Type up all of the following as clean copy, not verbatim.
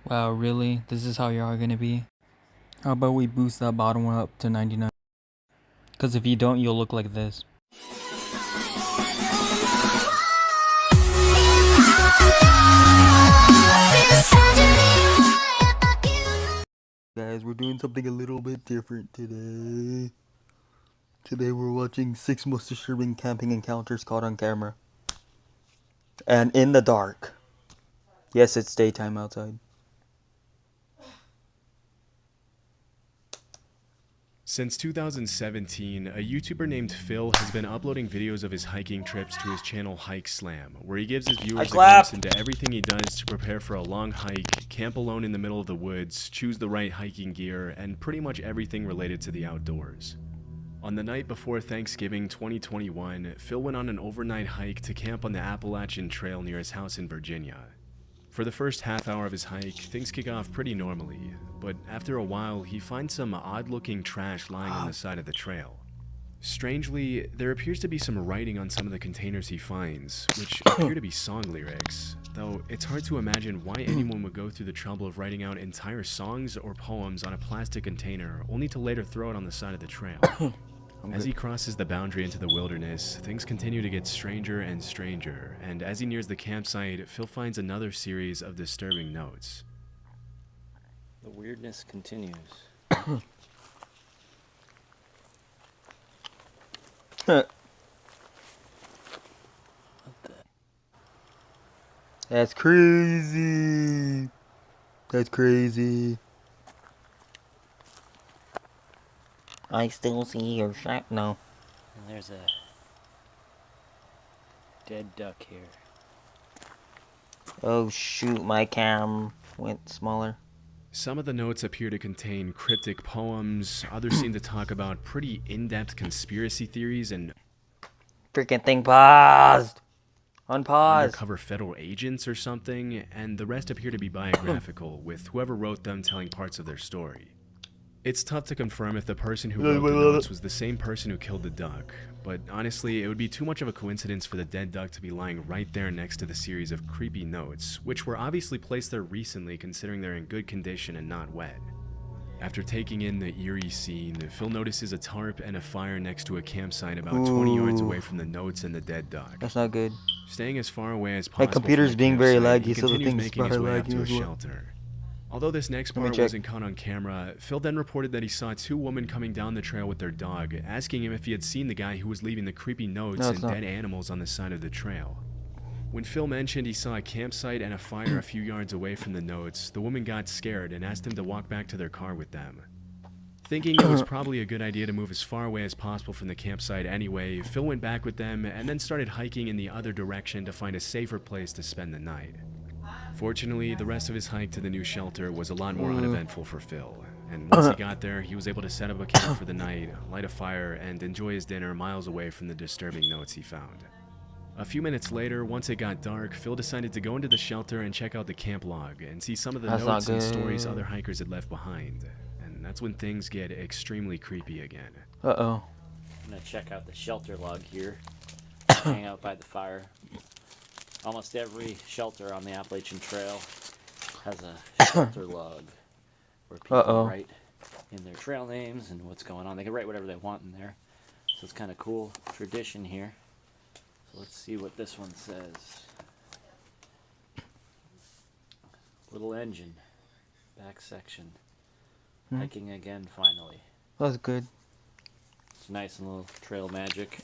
Wow, really? This is how you are gonna be? How about we boost that bottom one up to 99? Because if you don't, you'll look like this. Guys, we're doing something a little bit different today. Today we're watching 6 most disturbing camping encounters caught on camera. And in the dark. Yes, it's daytime outside. Since 2017, a YouTuber named Phil has been uploading videos of his hiking trips to his channel Hike Slam, where he gives his viewers a glimpse into everything he does to prepare for a long hike, camp alone in the middle of the woods, choose the right hiking gear, and pretty much everything related to the outdoors. On the night before Thanksgiving 2021, Phil went on an overnight hike to camp on the Appalachian Trail near his house in Virginia. For the first half hour of his hike, things kick off pretty normally, but after a while, he finds some odd-looking trash lying on the side of the trail. Strangely, there appears to be some writing on some of the containers he finds, which appear to be song lyrics, though it's hard to imagine why anyone would go through the trouble of writing out entire songs or poems on a plastic container, only to later throw it on the side of the trail. As he crosses the boundary into the wilderness, things continue to get stranger and stranger, and as he nears the campsite, Phil finds another series of disturbing notes. The weirdness continues. That's crazy. That's crazy. I still see your shack now. And there's a dead duck here. Oh shoot, my cam went smaller. Some of the notes appear to contain cryptic poems, others seem to talk about pretty in-depth conspiracy theories and Freaking thing paused. Unpause. undercover federal agents or something, and the rest appear to be biographical, with whoever wrote them telling parts of their story. It's tough to confirm if the person who wrote the notes was the same person who killed the duck, but honestly, it would be too much of a coincidence for the dead duck to be lying right there next to the series of creepy notes, which were obviously placed there recently considering they're in good condition and not wet. After taking in the eerie scene, Phil notices a tarp and a fire next to a campsite about 20 yards away from the notes and the dead duck. That's not good. Staying as far away as possible My computer's from the being very campsite, laggy, he so the continues thing's making his probably way up to laggy a as well. shelter. Although this next part wasn't caught on camera, Phil then reported that he saw 2 women coming down the trail with their dog, asking him if he had seen the guy who was leaving the creepy notes and dead animals on the side of the trail. When Phil mentioned he saw a campsite and a fire a few yards away from the notes, the woman got scared and asked him to walk back to their car with them. Thinking it was probably a good idea to move as far away as possible from the campsite anyway, Phil went back with them and then started hiking in the other direction to find a safer place to spend the night. Fortunately, the rest of his hike to the new shelter was a lot more uneventful for Phil, and once he got there, he was able to set up a camp for the night, light a fire, and enjoy his dinner miles away from the disturbing notes he found. A few minutes later, once it got dark, Phil decided to go into the shelter and check out the camp log and see some of the notes and stories other hikers had left behind. And that's when things get extremely creepy again. Uh-oh. I'm gonna check out the shelter log here. Hang out by the fire. Almost every shelter on the Appalachian Trail has a shelter log where people write in their trail names and what's going on. They can write whatever they want in there. So it's kind of cool tradition here. So let's see what this one says. Little engine. Back section. Hiking again finally. That's good. It's nice and little trail magic.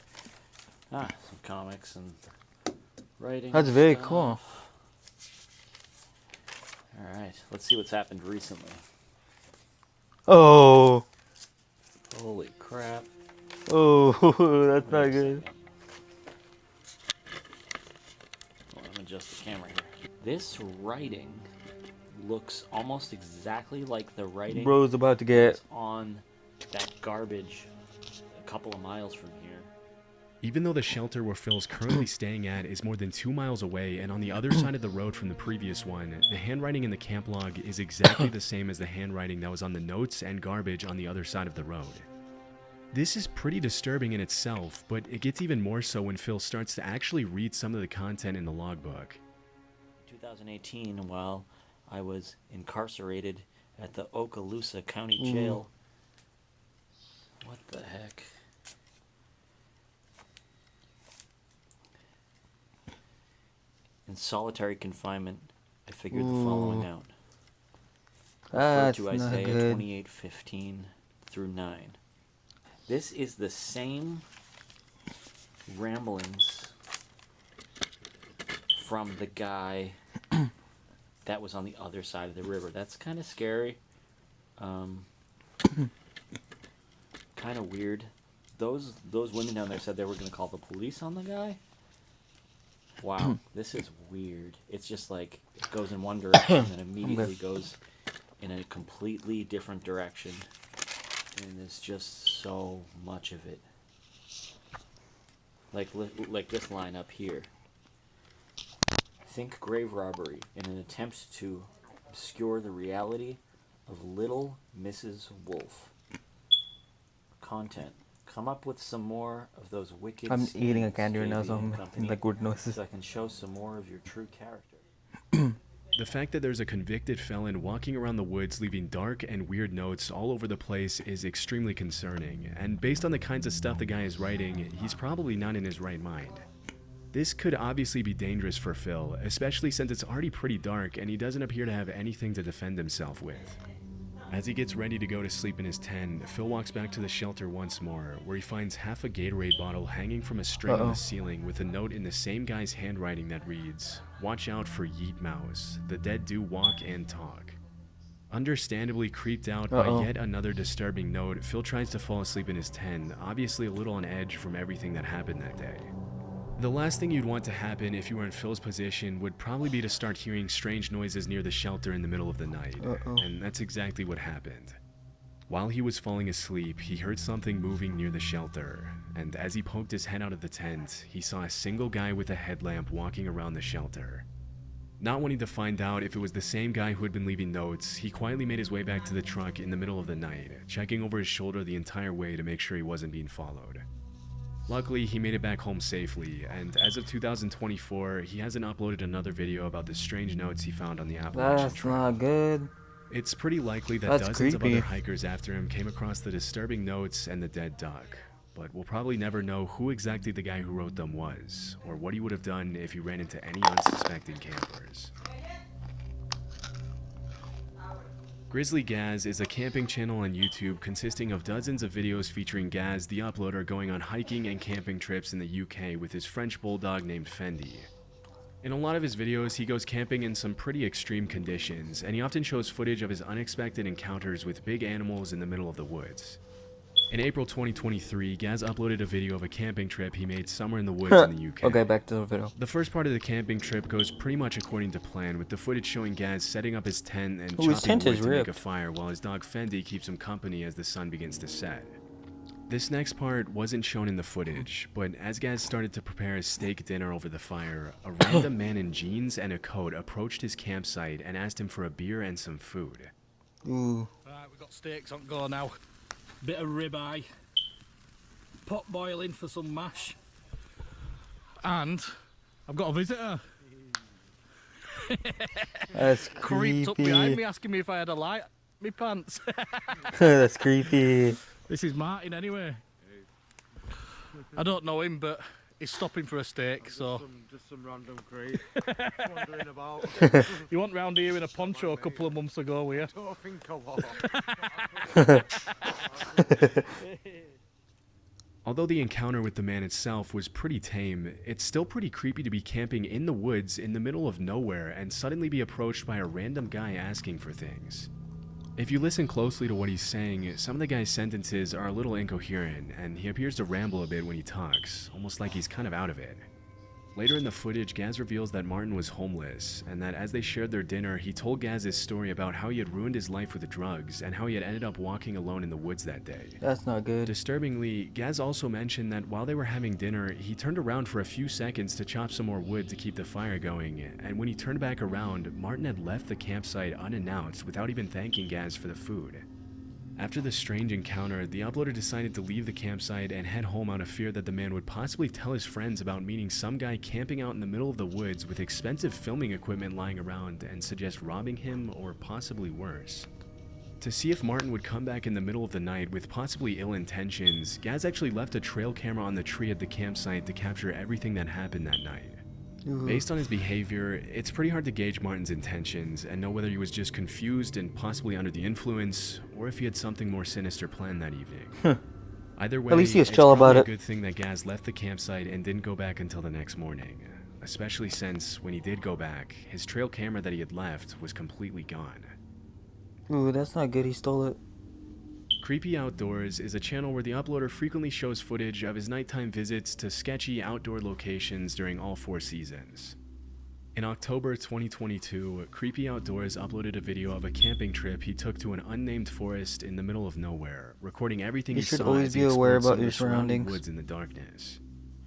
Some comics and writing. That's very cool. Alright, let's see what's happened recently. Oh. Holy crap. Oh, that's not good. Well, I'm adjust the camera here. This writing looks almost exactly like the writing Bro's about to get on that garbage a couple of miles from here. Even though the shelter where Phil's currently staying at is more than 2 miles away and on the other side of the road from the previous one, the handwriting in the camp log is exactly the same as the handwriting that was on the notes and garbage on the other side of the road. This is pretty disturbing in itself, but it gets even more so when Phil starts to actually read some of the content in the logbook. 2018, while I was incarcerated at the Okaloosa County Jail. What the heck? In solitary confinement, I figured the following out. Refer That's to not Isaiah good. 28:15 through 9. This is the same ramblings from the guy that was on the other side of the river. That's kind of scary. Kind of weird. Those women down there said they were going to call the police on the guy. Wow, this is weird. It's just like it goes in one direction and immediately goes in a completely different direction. And there's just so much of it. Like this line up here. Think grave robbery in an attempt to obscure the reality of Little Mrs. Wolf. Content. Come up with some more of those wicked I'm eating a scenes, candy right now, so JB and I'm company, like good noises. so I can show some more of your true character. The fact that there's a convicted felon walking around the woods leaving dark and weird notes all over the place is extremely concerning, and based on the kinds of stuff the guy is writing, he's probably not in his right mind. This could obviously be dangerous for Phil, especially since it's already pretty dark and he doesn't appear to have anything to defend himself with. As he gets ready to go to sleep in his tent, Phil walks back to the shelter once more, where he finds half a Gatorade bottle hanging from a string on the ceiling with a note in the same guy's handwriting that reads, "Watch out for Yeet Mouse. The dead do walk and talk." Understandably creeped out by yet another disturbing note, Phil tries to fall asleep in his tent, obviously a little on edge from everything that happened that day. The last thing you'd want to happen if you were in Phil's position would probably be to start hearing strange noises near the shelter in the middle of the night, and that's exactly what happened. While he was falling asleep, he heard something moving near the shelter, and as he poked his head out of the tent, he saw a single guy with a headlamp walking around the shelter. Not wanting to find out if it was the same guy who had been leaving notes, he quietly made his way back to the truck in the middle of the night, checking over his shoulder the entire way to make sure he wasn't being followed. Luckily, he made it back home safely, and as of 2024, he hasn't uploaded another video about the strange notes he found on the Appalachian That's Trail. not good. It's pretty likely that That's dozens of creepy. other hikers after him came across the disturbing notes and the dead duck, but we'll probably never know who exactly the guy who wrote them was, or what he would have done if he ran into any unsuspecting campers. Grizzly Gaz is a camping channel on YouTube consisting of dozens of videos featuring Gaz, the uploader, going on hiking and camping trips in the UK with his French bulldog named Fendi. In a lot of his videos, he goes camping in some pretty extreme conditions, and he often shows footage of his unexpected encounters with big animals in the middle of the woods. In April 2023, Gaz uploaded a video of a camping trip he made somewhere in the woods in the UK. Okay, back to the video. The first part of the camping trip goes pretty much according to plan, with the footage showing Gaz setting up his tent and Ooh, his chopping tent wood is to make a ripped. fire while his dog Fendi keeps him company as the sun begins to set. This next part wasn't shown in the footage, but as Gaz started to prepare his steak dinner over the fire, a random man in jeans and a coat approached his campsite and asked him for a beer and some food. Ooh. Right, we've got steaks on go now. Bit of ribeye. Pot boiling for some mash. And I've got a visitor. That's Creeped up behind me creepy. asking me if I had a light. Me pants. That's creepy. This is Martin anyway. I don't know him, but he's stopping for a steak, so. Just some random creep wandering about. You went round here in a poncho a couple of months ago, were you? Don't think I was. Although the encounter with the man itself was pretty tame, it's still pretty creepy to be camping in the woods in the middle of nowhere and suddenly be approached by a random guy asking for things. If you listen closely to what he's saying, some of the guy's sentences are a little incoherent, and he appears to ramble a bit when he talks, almost like he's kind of out of it. Later in the footage, Gaz reveals that Martin was homeless, and that as they shared their dinner, he told Gaz his story about how he had ruined his life with drugs, and how he had ended up walking alone in the woods that day. That's not good. Disturbingly, Gaz also mentioned that while they were having dinner, he turned around for a few seconds to chop some more wood to keep the fire going, and when he turned back around, Martin had left the campsite unannounced without even thanking Gaz for the food. After the strange encounter, the uploader decided to leave the campsite and head home out of fear that the man would possibly tell his friends about meeting some guy camping out in the middle of the woods with expensive filming equipment lying around and suggest robbing him or possibly worse. To see if Martin would come back in the middle of the night with possibly ill intentions, Gaz actually left a trail camera on the tree at the campsite to capture everything that happened that night. Based on his behavior, it's pretty hard to gauge Martin's intentions and know whether he was just confused and possibly under the influence, or if he had something more sinister planned that evening. Either way, At least he was it's chill probably about a it. good thing that Gaz left the campsite and didn't go back until the next morning, especially since when he did go back, his trail camera that he had left was completely gone. Ooh, that's not good. He stole it. Creepy Outdoors is a channel where the uploader frequently shows footage of his nighttime visits to sketchy outdoor locations during all 4 seasons. In October 2022, Creepy Outdoors uploaded a video of a camping trip he took to an unnamed forest in the middle of nowhere, recording everything You he should saw always as he be aware explored some about of your the surrounding surroundings. woods in the darkness.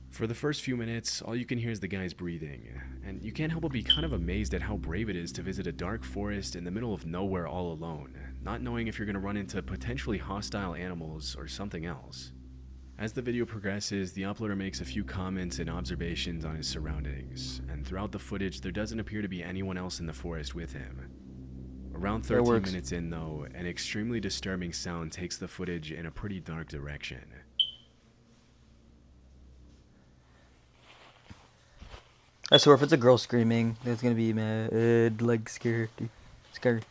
For the first few minutes, all you can hear is the guy's breathing, and you can't help but be kind of amazed at how brave it is to visit a dark forest in the middle of nowhere all alone, not knowing if you're going to run into potentially hostile animals or something else. As the video progresses, the uploader makes a few comments and observations on his surroundings, and throughout the footage there doesn't appear to be anyone else in the forest with him. Around 13 works. minutes in though, an extremely disturbing sound takes the footage in a pretty dark direction. I swear, if it's a girl screaming, that's gonna be mad, like scary. Scary.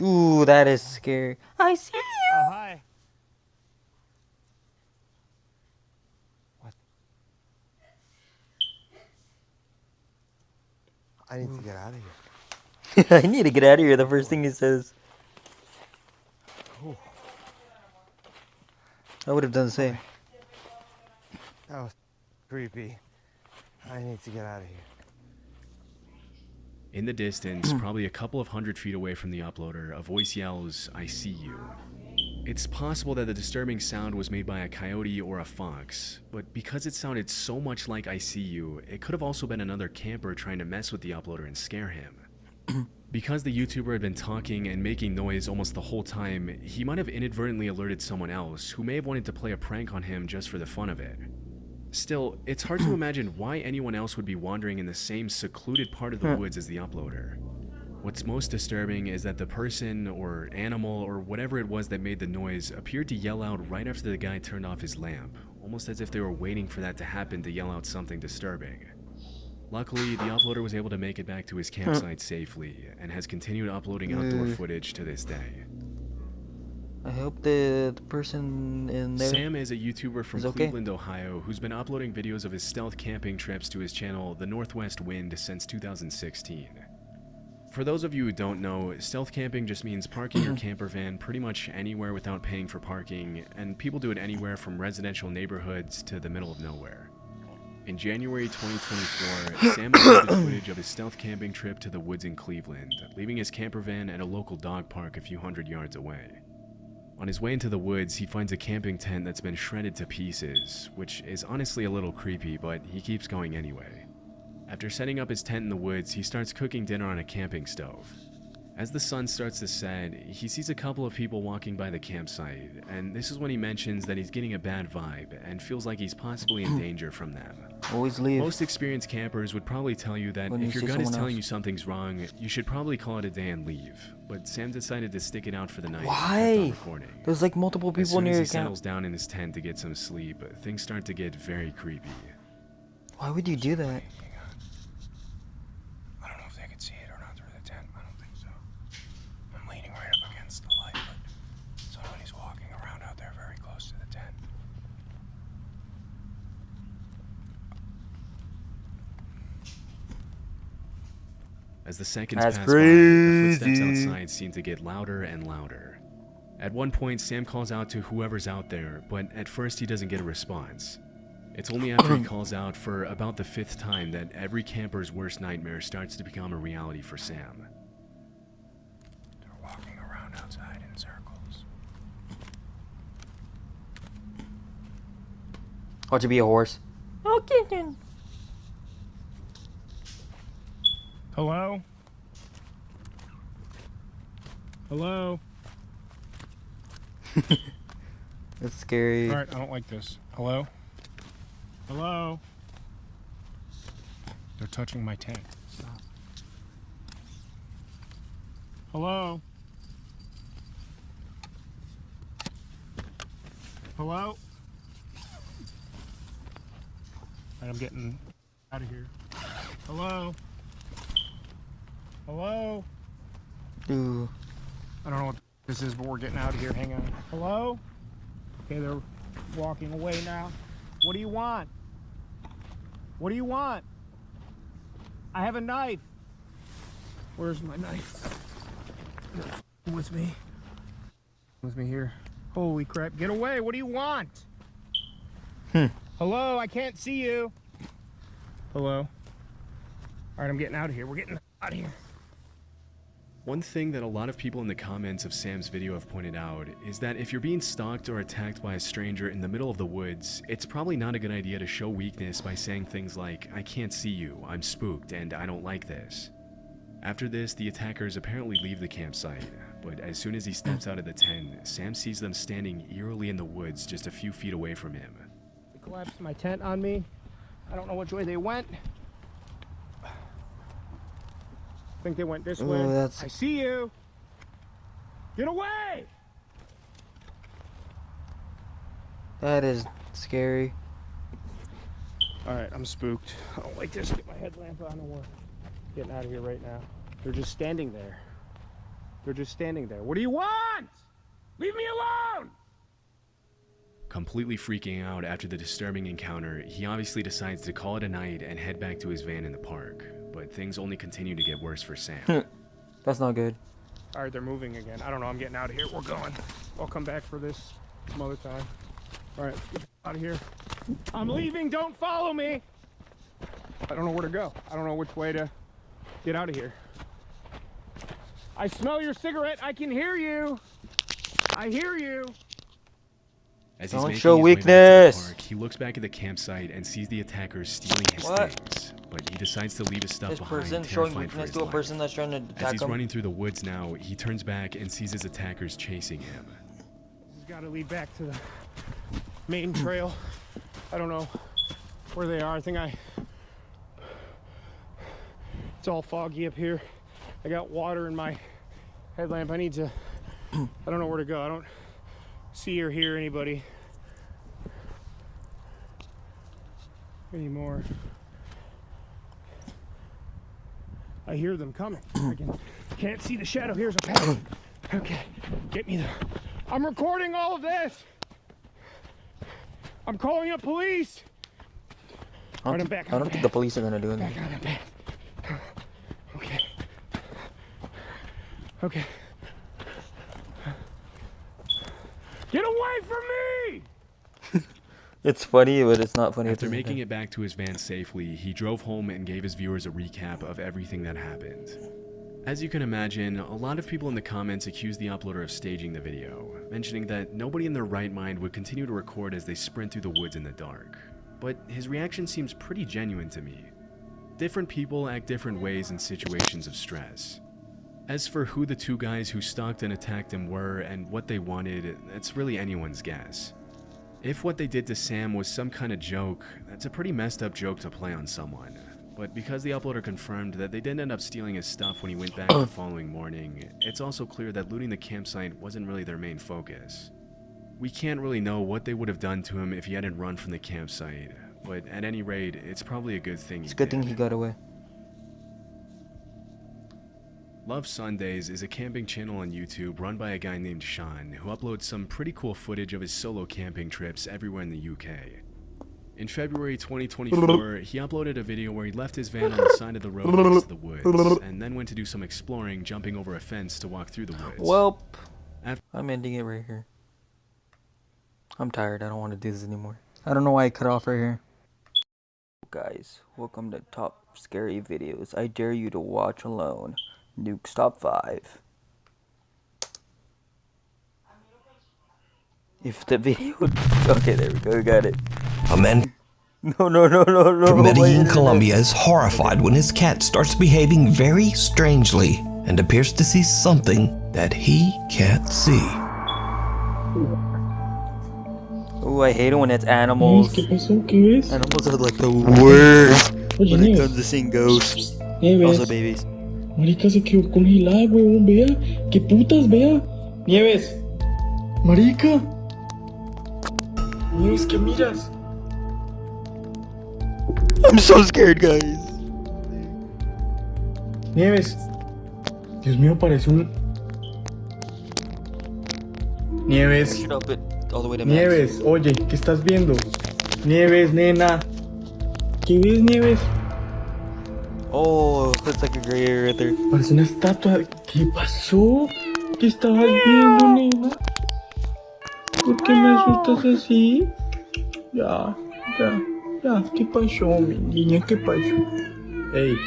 Ooh, that is scary. I see you. Oh, hi. What? I need to get out of here. I need to get out of here. The first thing he says. Ooh, I would have done the same. that was creepy. I need to get out of here. In the distance, probably a couple of 100 feet away from the uploader, a voice yells, "I see you." It's possible that the disturbing sound was made by a coyote or a fox, but because it sounded so much like "I see you," it could have also been another camper trying to mess with the uploader and scare him. Because the YouTuber had been talking and making noise almost the whole time, he might have inadvertently alerted someone else who may have wanted to play a prank on him just for the fun of it. Still, it's hard to imagine why anyone else would be wandering in the same secluded part of the woods as the uploader. What's most disturbing is that the person or animal or whatever it was that made the noise appeared to yell out right after the guy turned off his lamp, almost as if they were waiting for that to happen to yell out something disturbing. Luckily, the uploader was able to make it back to his campsite safely and has continued uploading outdoor footage to this day. I hope the person in there. Sam is a YouTuber from is okay. Cleveland, Ohio, who's been uploading videos of his stealth camping trips to his channel, The Northwest Wind, since 2016. For those of you who don't know, stealth camping just means parking your camper van pretty much anywhere without paying for parking, and people do it anywhere from residential neighborhoods to the middle of nowhere. In January 2024, Sam uploaded footage of his stealth camping trip to the woods in Cleveland, leaving his camper van at a local dog park a few hundred yards away. On his way into the woods, he finds a camping tent that's been shredded to pieces, which is honestly a little creepy, but he keeps going anyway. After setting up his tent in the woods, he starts cooking dinner on a camping stove. As the sun starts to set, he sees a couple of people walking by the campsite, and this is when he mentions that he's getting a bad vibe and feels like he's possibly in danger from them. Always leave. Most experienced campers would probably tell you that When you if your see gut is someone telling else. you something's wrong, you should probably call it a day and leave. But Sam decided to stick it out for the night and kept on Why? recording. There's like multiple As people soon near as your he camp. settles down in his tent to get some sleep, things start to get very creepy. Why would you do that? I don't know if they can see it or not through the tent. I don't think so. I'm leaning right up against the light, but somebody's walking around out there very close to the tent. As the seconds That's pass by, the footsteps crazy. outside seem to get louder and louder. At one point, Sam calls out to whoever's out there, but at first he doesn't get a response. It's only after he calls out for about the 5th time that every camper's worst nightmare starts to become a reality for Sam. They're walking around outside in circles. Watch it be a horse. Hello? Hello? That's scary. Alright, I don't like this. Hello? Hello? They're touching my tent. Stop. Hello? Hello? Alright, I'm getting out of here. Hello? Hello? Ooh. I don't know what this is, but we're getting out of here. Hang on. Hello? Okay, they're walking away now. What do you want? What do you want? I have a knife. Where's my knife? With me. With me here. Holy crap. Get away. What do you want? Hello? I can't see you. Hello? All right, I'm getting out of here. We're getting out of here. One thing that a lot of people in the comments of Sam's video have pointed out is that if you're being stalked or attacked by a stranger in the middle of the woods, it's probably not a good idea to show weakness by saying things like, "I can't see you, I'm spooked, and I don't like this." After this, the attackers apparently leave the campsite, but as soon as he steps out of the tent, Sam sees them standing eerily in the woods just a few feet away from him. They collapsed my tent on me. I don't know which way they went. I think they went this way. That's... I see you. Get away! That is scary. All right, I'm spooked. I don't like this. Get my headlamp on and we're getting out of here right now. They're just standing there. They're just standing there. What do you want? Leave me alone! Completely freaking out after the disturbing encounter, he obviously decides to call it a night and head back to his van in the park. But things only continue to get worse for Sam. That's not good. All right, they're moving again. I don't know. I'm getting out of here. We're going. I'll come back for this some other time. All right, let's get out of here. I'm leaving. Don't follow me. I don't know where to go. I don't know which way to get out of here. I smell your cigarette. I can hear you. I hear you. As he's Don't making show his way back to the weakness. park, he looks back at the campsite and sees the attackers stealing his What? things, but he decides to leave his stuff This behind, person showing terrified for weakness his to a life. person that's trying to As attack he's him. running through the woods now, he turns back and sees his attackers chasing him. This has got to lead back to the main trail. I don't know where they are. It's all foggy up here. I got water in my headlamp. I don't know where to go. I don't see or hear anybody anymore. I hear them coming. Can't see the shadow. Here's a path. Okay, get me there. I'm recording all of this. I'm calling up police. I don't think the police are gonna do anything. Back on the path. Okay. Okay. Get away from me! It's funny, but it's not funny. After making it back to his van safely, he drove home and gave his viewers a recap of everything that happened. As you can imagine, a lot of people in the comments accused the uploader of staging the video, mentioning that nobody in their right mind would continue to record as they sprint through the woods in the dark. But his reaction seems pretty genuine to me. Different people act different ways in situations of stress. As for who the two guys who stalked and attacked him were and what they wanted, it's really anyone's guess. If what they did to Sam was some kind of joke, that's a pretty messed up joke to play on someone. But because the uploader confirmed that they didn't end up stealing his stuff when he went back the following morning, it's also clear that looting the campsite wasn't really their main focus. We can't really know what they would have done to him if he hadn't run from the campsite, but at any rate, it's probably a good thing he It's a good thing did. he got away. Love Sundays is a camping channel on YouTube run by a guy named Sean, who uploads some pretty cool footage of his solo camping trips everywhere in the UK. In February 2024, he uploaded a video where he left his van on the side of the road next to the woods, and then went to do some exploring, jumping over a fence to walk through the woods. Welp. After- I'm ending it right here. I'm tired. I don't want to do this anymore. I don't know why I cut off right here. Guys, welcome to Top Scary Videos. I dare you to watch alone. Nuke's Top 5. If the video... Okay, there we go. We got it. A man No. from Medellin, Wait, Colombia is horrified when his cat starts behaving very strangely and appears to see something that he can't see. Oh, I hate it when it's animals. ¿Qué pasó? ¿Qué ves? Animals are like the worst Oye, when it Nieves. comes to seeing ghosts. Nieves. Also babies. Marica se quedó congelada, huevón, vea. ¿Qué putas, vea? Nieves. Marica. Nieves, ¿qué miras? I'm so scared, guys. Nieves. Dios mío, parece un... Nieves. Should up it all the way to max. Nieves, oye, ¿qué estás viendo? Nieves, nena. ¿Qué ves, Nieves? Oh, that's like a gray area right there. Parece una estatua. ¿Qué pasó? ¿Qué estabas viendo, nena? ¿Por qué me asustas así? Ya. ¿Qué pasó, mi niña? ¿Qué pasó? Ey.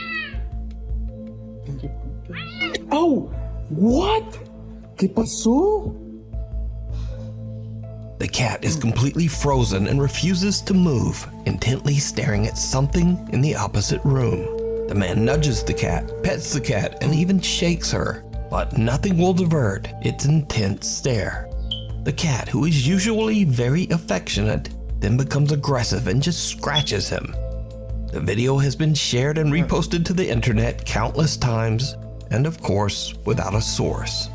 ¿Qué putas? ¡Oh! What? ¿Qué pasó? The cat is completely frozen and refuses to move, intently staring at something in the opposite room. The man nudges the cat, pets the cat, and even shakes her, but nothing will divert its intense stare. The cat, who is usually very affectionate, then becomes aggressive and just scratches him. The video has been shared and reposted to the internet countless times, and of course, without a source.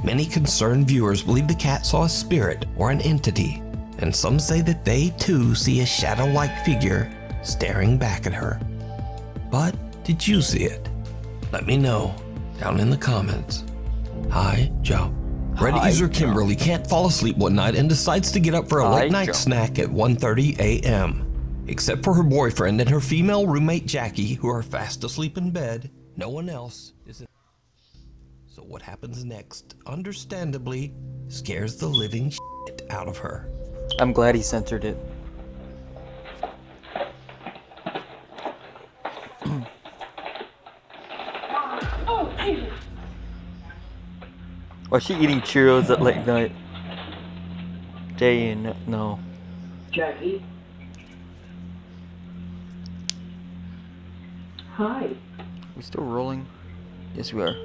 Many concerned viewers believe the cat saw a spirit or an entity, and some say that they too see a shadow-like figure staring back at her. But did you see it? Let me know down in the comments. Hi, Joe. Reddit Hi, user Joe. Kimberly can't fall asleep one night and decides to get up for a Hi, late night Joe. snack at 1:30 a.m. Except for her boyfriend and her female roommate Jackie, who are fast asleep in bed, no one else is in. So what happens next, understandably, scares the living shit out of her. I'm glad he censored it. Why is she eating Cheerios at late night? Day in, no. Jackie? Hi. We still rolling? Yes, we are.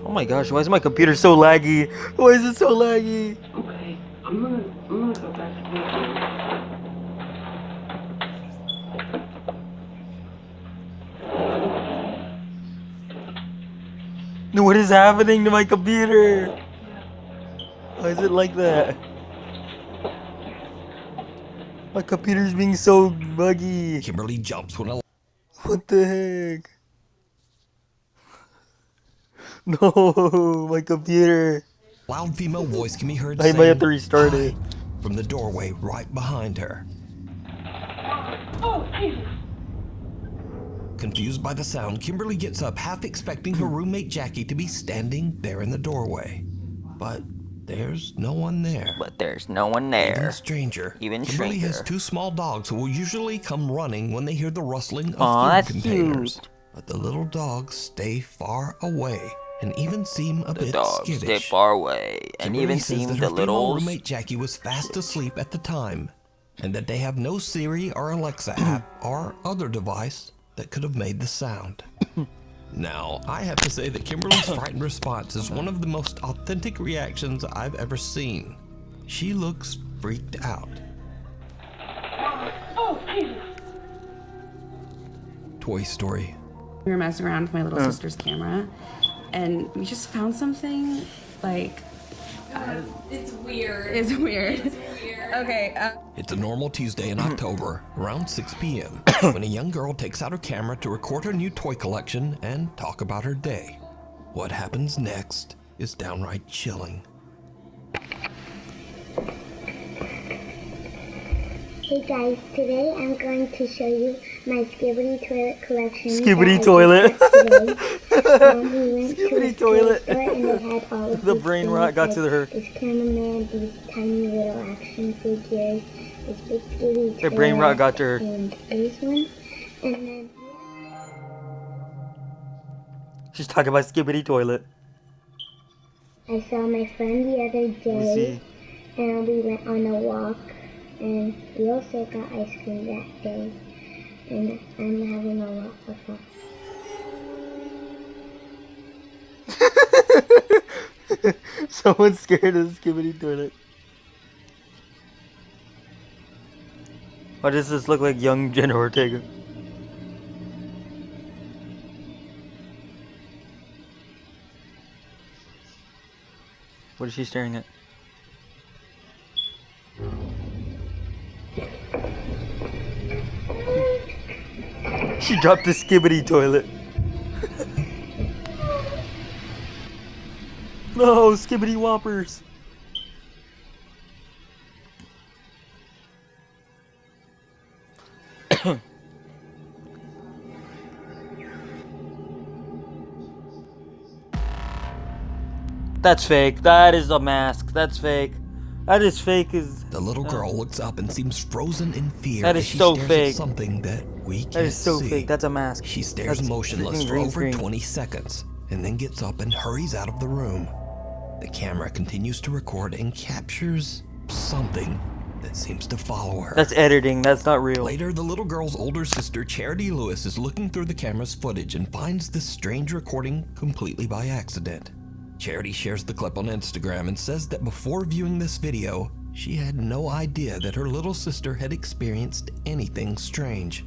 Oh my gosh, why is my computer so laggy? Why is it so laggy? Okay, I'm gonna go back to the What is happening to my computer? Why is it like that? My computer's being so buggy. Kimberly jumps when a What the heck? No, my computer. loud female voice can be heard I saying, might have to restart it. "Hi," from the doorway right behind her. Oh, Jesus! Confused by the sound, Kimberly gets up, half expecting her roommate Jackie to be standing there in the doorway. But there's no one there. But there's no one Even there. stranger. Even Kimberly has stranger. 2 small dogs who will usually come running when they hear the rustling of Aw, food that's containers. cute. But the little dogs stay far away and even seem a The bit dogs skittish. stay far away and Kimberly even says seem that the her female little. roommate Jackie was fast asleep at the time, and that they have no Siri or Alexa app or other device that could have made the sound. Now, I have to say that Kimberly's frightened response is one of the most authentic reactions I've ever seen. She looks freaked out. Oh, Jesus! Toy Story. We were messing around with my little sister's camera, and we just found something like. It's weird. It's weird. Okay. It's a normal Tuesday in October, around 6 p.m., when a young girl takes out her camera to record her new toy collection and talk about her day. What happens next is downright chilling. Hey guys, today I'm going to show you my Skibidi toilet collection. Skibidi that I toilet. did today. We went to Skibidi a toilet. store and they had all of The these brain things, rot got like to her. This cameraman, these tiny little action figures, this big Skibidi Her brain rot toilet, got to her. and these ones. And then She's talking about Skibidi toilet. I saw my friend the other Let me day, see. and we went on a walk, and we also got ice cream that day. and I'm having a lot of fun. Someone's scared of the skibidi toilet. Why does this look like young Jenna Ortega? What is she staring at? She dropped the skibidi toilet. No, skibidi whoppers. That's fake. That is a mask. That's fake. That is fake as... The little girl looks up and seems frozen in fear That as is she so stares fake. at something that we can't That is so see. fake. That's a mask. She stares That's motionless freaking for green over screen. 20 seconds and then gets up and hurries out of the room. The camera continues to record and captures something that seems to follow her. That's editing. That's not real. Later, the little girl's older sister, Charity Lewis, is looking through the camera's footage and finds this strange recording completely by accident. Charity shares the clip on Instagram and says that before viewing this video, she had no idea that her little sister had experienced anything strange.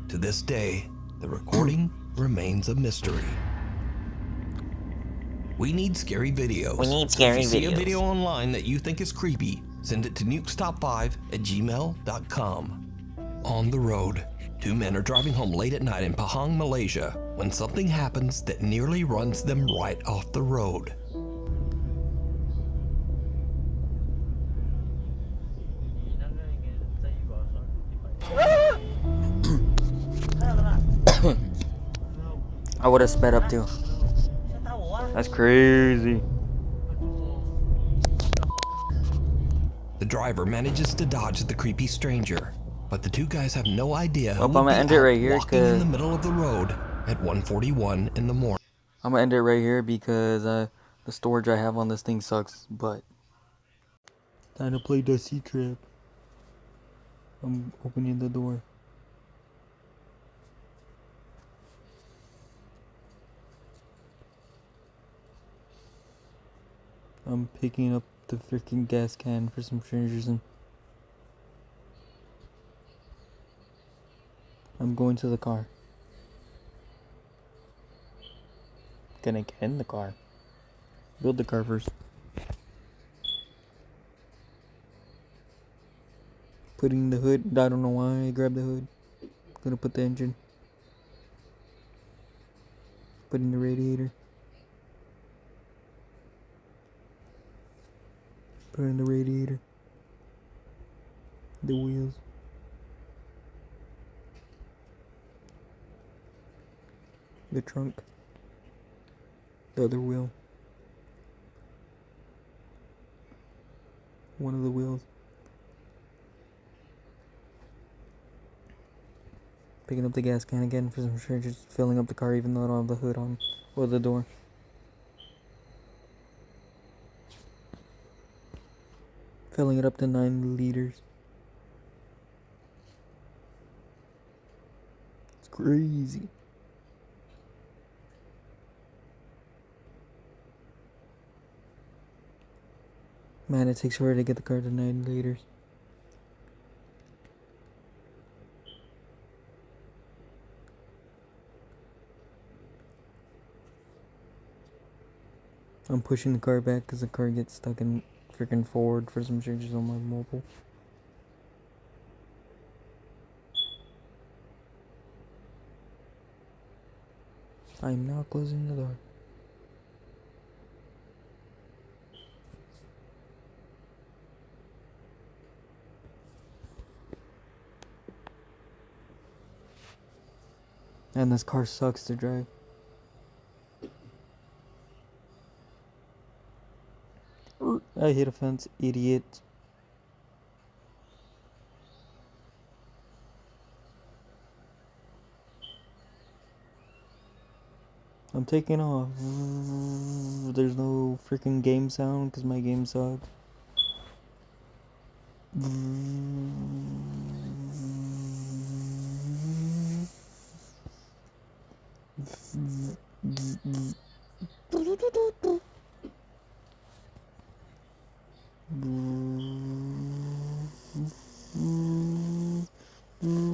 To this day, the recording remains a mystery. We need scary videos. We need scary If you see a videos. video online that you think is creepy, send it to nukestop5@gmail.com. On the road, two men are driving home late at night in Pahang, Malaysia, when something happens that nearly runs them right off the road. I would have sped up too. That's crazy. The driver manages to dodge the creepy stranger, but the two guys have no idea who I'm would gonna be end it out right here walking in the 'cause- middle of the road at 1:41 in the morning. I'm gonna end it right here because the storage I have on this thing sucks, but... Time to play Dusty Trap. I'm opening the door. I'm picking up the freaking gas can for some strangers and... I'm going to the car. Gonna get in the car. Build the car first. Putting the hood. I don't know why I grabbed the hood. Gonna put the engine. Putting the radiator. Putting the radiator. The wheels. The trunk. The other wheel. One of the wheels. Picking up the gas can again for some strangers. Filling up the car even though I don't have the hood on. Or the door. Filling it up to 9 liters. It's crazy. Man, it takes forever to get the car to 9 liters. I'm pushing the car back because the car gets stuck in freaking forward for some changes on my mobile. I'm now closing the door. And this car sucks to drive. I hit a fence, idiot. I'm taking off. There's no freaking game sound because my game sucks.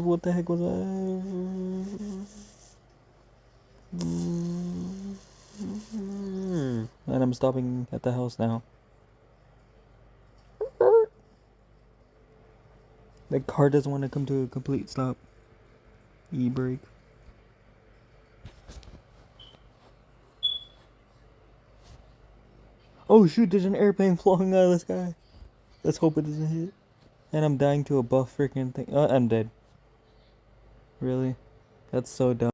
What the heck was that? And I'm stopping at the house now. The car doesn't want to come to a complete stop. E-brake. Oh shoot, there's an airplane flying out of the sky. Let's hope it doesn't hit. And I'm dying to a buff freaking thing. I'm dead. Really? That's so dumb.